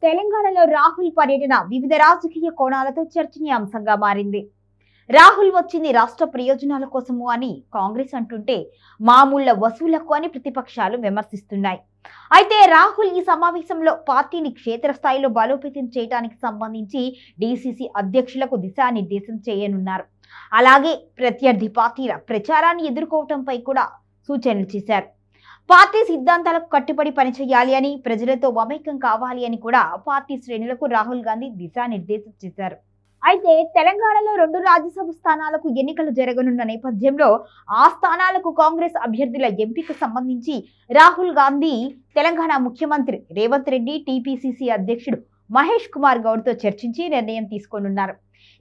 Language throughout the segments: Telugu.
తెలంగాణలో రాహుల్ పర్యటన వివిధ రాజకీయ కోణాలతో చర్చనీయాంశంగా మారింది. రాహుల్ వచ్చింది రాష్ట్ర ప్రయోజనాల కోసము అని కాంగ్రెస్ అంటుంటే, మామూళ్ల వసూళ్లకు అని ప్రతిపక్షాలు విమర్శిస్తున్నాయి. అయితే రాహుల్ ఈ సమావేశంలో పార్టీని క్షేత్రస్థాయిలో బలోపేతం చేయడానికి సంబంధించి డీసీసీ అధ్యక్షులకు దిశానిర్దేశం చేయనున్నారు. అలాగే ప్రత్యర్థి పార్టీల ప్రచారాన్ని ఎదుర్కోవటంపై కూడా సూచనలు చేశారు. పార్టీ సిద్ధాంతాలకు కట్టుబడి పనిచేయాలి అని, ప్రజలతో మమేకం కావాలి అని కూడా పార్టీ శ్రేణులకు రాహుల్ గాంధీ దిశానిర్దేశం చేశారు. అయితే తెలంగాణలో 2 రాజ్యసభ స్థానాలకు ఎన్నికలు జరగనున్న నేపథ్యంలో ఆ స్థానాలకు కాంగ్రెస్ అభ్యర్థుల ఎంపిక సంబంధించి రాహుల్ గాంధీ తెలంగాణ ముఖ్యమంత్రి రేవంత్ రెడ్డి, టీపీసీసీ అధ్యక్షుడు మహేష్ కుమార్ గౌడ్తో చర్చించి నిర్ణయం తీసుకోనున్నారు.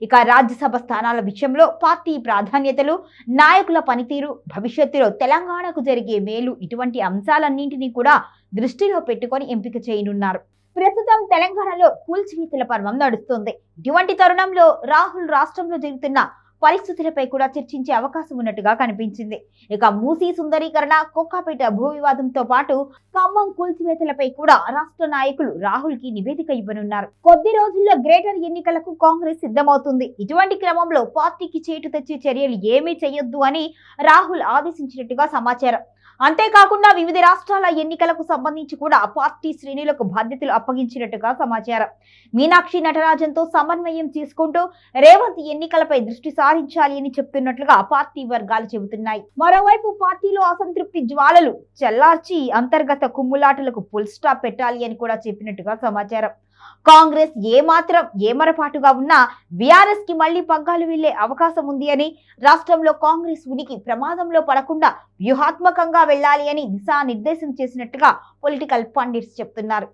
ఇక రాజ్యసభ స్థానాల విషయంలో పార్టీ ప్రాధాన్యతలు, నాయకుల పనితీరు, భవిష్యత్తులో తెలంగాణకు జరిగే మేలు, ఇటువంటి అంశాలన్నింటినీ కూడా దృష్టిలో పెట్టుకొని ఎంపిక చేయనున్నారు. ప్రస్తుతం తెలంగాణలో కూల్చివేతల పర్వం నడుస్తుంది. ఇటువంటి తరుణంలో రాహుల్ రాష్ట్రంలో జరుగుతున్న పరిస్థితులపై కూడా చర్చించే అవకాశం ఉన్నట్టుగా కనిపించింది. ఇక మూసీ సుందరీకరణ, కోకాపేట భూ వివాదంతో పాటు ఖమ్మం కూల్చివేతలపై కూడా రాష్ట్ర నాయకులు రాహుల్ కి నివేదిక ఇవ్వనున్నారు. కొద్ది రోజుల్లో గ్రేటర్ ఎన్నికలకు కాంగ్రెస్ సిద్ధమవుతుంది. ఇటువంటి క్రమంలో పార్టీకి చేటు తెచ్చే చర్యలు ఏమీ చేయొద్దు అని రాహుల్ ఆదేశించినట్టుగా సమాచారం. అంతేకాకుండా వివిధ రాష్ట్రాల ఎన్నికలకు సంబంధించి కూడా పార్టీ శ్రేణులకు బాధ్యతలు అప్పగించినట్టుగా సమాచారం. మీనాక్షి నటరాజన్తో సమన్వయం చేసుకుంటూ రేవంత్ ఎన్నికలపై దృష్టి సారించాలి అని చెప్తున్నట్లుగా పార్టీ వర్గాలు చెబుతున్నాయి. మరోవైపు పార్టీలో అసంతృప్తి జ్వాలలు చల్లార్చి అంతర్గత కుమ్ములాటలకు ఫుల్ స్టాప్ పెట్టాలి అని కూడా చెప్పినట్టుగా సమాచారం. కాంగ్రెస్ ఏమాత్రం ఏమరపాటుగా ఉన్నా బీఆర్ఎస్ కి మళ్లీ పగ్గాలు వెళ్లే అవకాశం ఉంది అని, రాష్ట్రంలో కాంగ్రెస్ ఉనికి ప్రమాదంలో పడకుండా వ్యూహాత్మకంగా వెళ్లాలి అని దిశానిర్దేశం చేసినట్టుగా పొలిటికల్ పండిట్స్ చెప్తున్నారు.